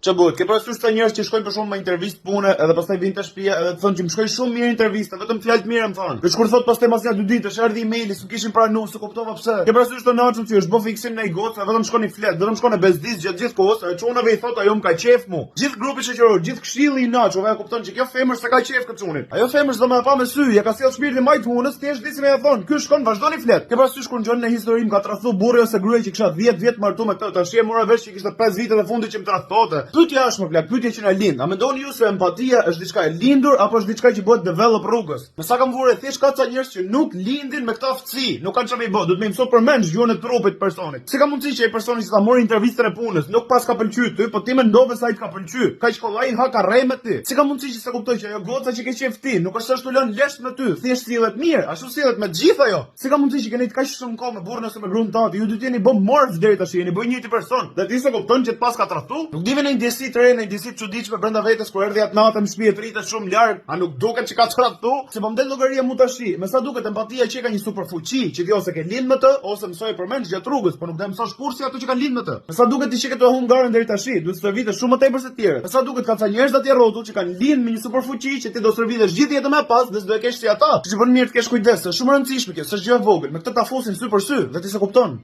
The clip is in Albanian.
Ç'a bëhet? Ke parasysh sa njerëz që shkojnë për shkak me intervistë pune edhe pastaj vinë te shtëpia edhe thonë që më shkoi shumë mirë intervista, vetëm fjalë të mira më thonë. Dhe kur thot pastaj mas 2 ditësh erdhi emaili, s'u kishin pranuar, s'u kuptova pse. Ke parasysh të naçun që është bë fiksim në gocë, vetëm shkon i flet, vetëm shkon në bezdis gjatë gjithë kohës, e çunave i thot ajo më ka qef mu. Gjithë grupi shoqëror, gjithë këshilli i naçove e kupton që kjo femër s'e ka qef këtë çunit. Ajo femër s'do më pa me sy, ja ka sjell shpirtin më të hunës, thjesht disi me ia thon, ky shkon vazhdoni flet. Ke parasysh kur ngjon në histori më ka tradhu burri ose gruaja që kisha 10 vjet martuar me këtë, tash e mora vesh që kishte 5 vite të fundit që më tradhtote. Pyetja është më plak, pyetja që na lind. A mendoni ju se empatia është diçka e lindur apo është diçka që bëhet develop rrugës? Me sa kam vurë thjesht ka ca njerëz që nuk lindin me këtë aftësi, nuk kanë çfarë bëj, duhet më mëso përmend zgjuarën e trupit të personit. Si ka mundësi që ai personi që ta mori intervistën e punës nuk pas ka pëlqyer ty, po ti mendove se ai të ka pëlqyer. Kaq kollaj ha ka rrej me ti. Si ka mundësi që s'e kuptoj që ajo goca që ke qef ti, nuk është se ashtu lën lesh me ty, thjesht sillet mirë, ashtu sillet me të gjithë ajo. Si ka mundësi që keni kaq shumë kohë me burrin ose me gruan tati, ju dy jeni bë morf deri tash, jeni bë njëjti person. Dhe ti s'e kupton që të pas ka tradhtu? Nuk dive në ndjesi të re, në ndjesi të çuditshme brenda vetes kur erdhi atë natë në shtëpi e pritet shumë larg, a nuk duket që ka tradhtu? Se po mdel llogaria mu tashi. Me sa duket empatia që ka një superfuqi, që ti ose ke lind me të ose mësoj përmend gjatë rrugës, po nuk do të mësosh kurrë ato që kanë lind me të. Me sa duket ti që ke të hungarën deri tashi, duhet të servitesh shumë më tepër se të tjerët. Me sa duket ka ca njerëz atje rrotull që kanë lind me një superfuqi që ti do servitesh gjithë jetën më pas, dhe s'do e kesh si ata. Që bën mirë të kesh kujdes, është shumë e rëndësishme kjo, s'është gjë e vogël. Me këtë ta fusin sy për sy, dhe ti s'e kupton.